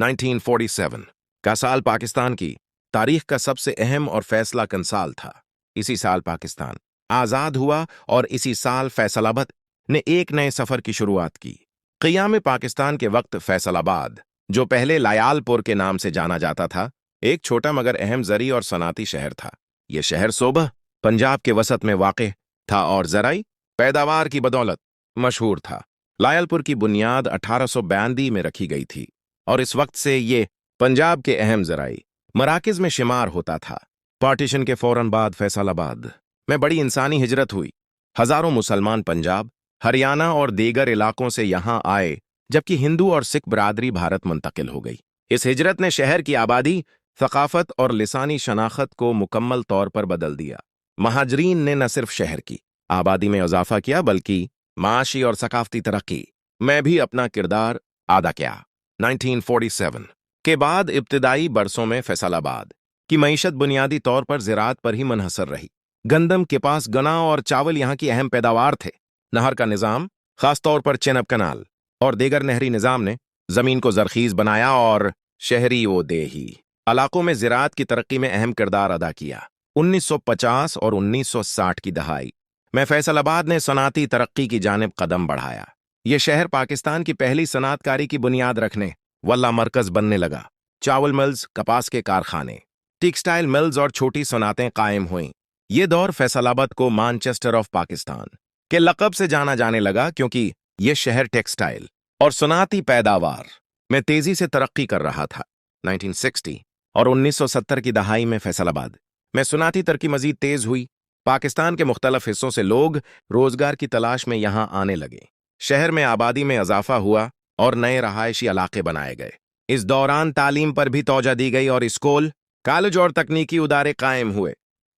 1947 का साल पाकिस्तान की तारीख का सबसे अहम और फैसला कन साल था। इसी साल पाकिस्तान आज़ाद हुआ और इसी साल फैसलाबाद ने एक नए सफ़र की शुरुआत की। क़ियाम पाकिस्तान के वक्त फैसलाबाद, जो पहले लायालपुर के नाम से जाना जाता था, एक छोटा मगर अहम ज़री और सनाती शहर था। यह शहर सोबह पंजाब के वसत में वाक़ था और ज़राई पैदावार की बदौलत मशहूर था। लायलपुर की बुनियाद 1892 में रखी गई थी और इस वक्त से ये पंजाब के अहम ज़राई मराकज़ में शुमार होता था। पार्टीशन के फौरन बाद फैसलाबाद में बड़ी इंसानी हिजरत हुई। हज़ारों मुसलमान पंजाब, हरियाणा और दीगर इलाकों से यहाँ आए, जबकि हिंदू और सिख बरादरी भारत मुंतकिल हो गई। इस हिजरत ने शहर की आबादी, थकाफत और लिसानी शनाख्त को मुकम्मल तौर पर बदल दिया। महाजरीन ने न सिर्फ शहर की आबादी में इजाफा किया, बल्कि माशी और सकाफती तरक्की में भी अपना किरदार अदा किया। 1947 के बाद इब्तिदाई बरसों में फैसलाबाद की मईशत बुनियादी तौर पर ज़राअत पर ही मुनहसर रही। गंदम, कपास, गन्ना और चावल यहाँ की अहम पैदावार थे। नहर का निज़ाम, खासतौर पर चेनाब कनाल और दीगर नहरी निज़ाम ने ज़मीन को ज़रख़ीज़ बनाया और शहरी व देही इलाकों में ज़राअत की तरक्की में अहम किरदार अदा किया। 1950 और 1960 की दहाई में फैसलाबाद ने सनाती तरक्की की जानिब कदम बढ़ाया। यह शहर पाकिस्तान की पहली सनातकारी की बुनियाद रखने वाला मरकज़ बनने लगा। चावल मिल्स, कपास के कारखाने, टेक्सटाइल मिल्स और छोटी सनातें कायम हुईं। ये दौर फैसलाबाद को मैनचेस्टर ऑफ पाकिस्तान के लक़ब से जाना जाने लगा, क्योंकि यह शहर टेक्सटाइल और सनाती पैदावार में तेज़ी से तरक्की कर रहा था। 1960 और 1970 की दहाई में फैसलाबाद में सनाती तरक्की मज़ीद तेज़ हुई। पाकिस्तान के मुख्तलिफ हिस्सों से लोग रोज़गार की तलाश में यहाँ आने लगे। शहर में आबादी में इजाफा हुआ और नए रहायशी इलाके बनाए गए। इस दौरान तालीम पर भी तवज्जो दी गई और स्कूल, कॉलेज और तकनीकी उदारे कायम हुए।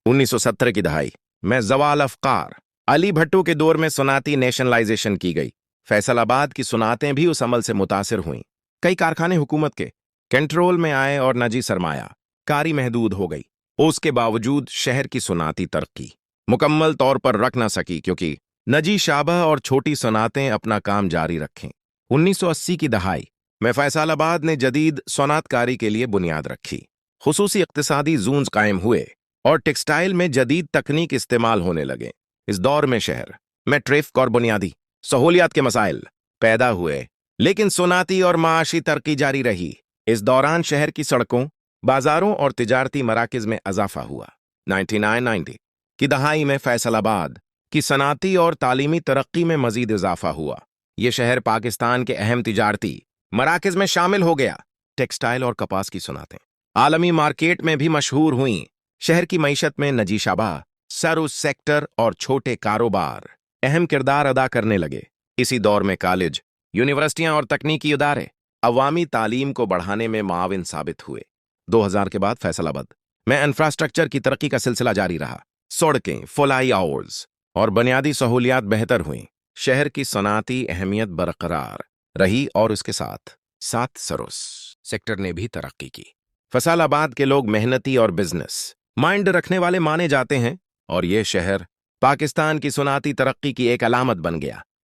1970 की दहाई में ज़वाल अफ़कार अली भट्टो के दौर में सनाती नेशनलाइजेशन की गई। फैसलाबाद की सनातें भी उस अमल से मुतासिर हुईं। कई कारखाने हुकूमत के कंट्रोल में आए और निजी सरमाया कारी महदूद हो गई। उसके बावजूद शहर की सनाती तरक्की मुकम्मल तौर पर रख न सकी, क्योंकि निजी शाबा और छोटी सनातें अपना काम जारी रखें। 1980 की दहाई में फैसलाबाद ने जदीद सनातकारी के लिए बुनियाद रखी। खुसूसी इक्तिसादी जोन्स कायम हुए और टेक्सटाइल में जदीद तकनीक इस्तेमाल होने लगे। इस दौर में शहर में ट्रैफिक और बुनियादी सहूलियात के मसाइल पैदा हुए, लेकिन सनाती और माशी तरक्की जारी रही। इस दौरान शहर की सड़कों, बाजारों और तिजारती मराकज़ में इजाफा हुआ। 1990 की दहाई में फैसलाबाद की सनाती और तालीमी तरक्की में मजीद इजाफा हुआ। यह शहर पाकिस्तान के अहम तिजारती मराकज़ में शामिल हो गया। टेक्सटाइल और कपास की सनातें आलमी मार्केट में भी मशहूर हुईं। शहर की मईशत में निजी शाबा, सर्विस सेक्टर और छोटे कारोबार अहम किरदार अदा करने लगे। इसी दौर में कॉलेज, यूनिवर्सिटियां और तकनीकी इदारे अवामी तालीम को बढ़ाने में मुआविन साबित हुए। 2000 के बाद फैसलाबाद में इंफ्रास्ट्रक्चर की तरक्की का सिलसिला जारी रहा। सड़कें, फ्लाई ओवर्स और बुनियादी सहूलियात बेहतर हुईं। शहर की सनाती अहमियत बरकरार रही और उसके साथ साथ सर्विस सेक्टर ने भी तरक्की की। फैसलाबाद के लोग मेहनती और बिजनेस माइंड रखने वाले माने जाते हैं और यह शहर पाकिस्तान की सनाती तरक्की की एक अलामत बन गया।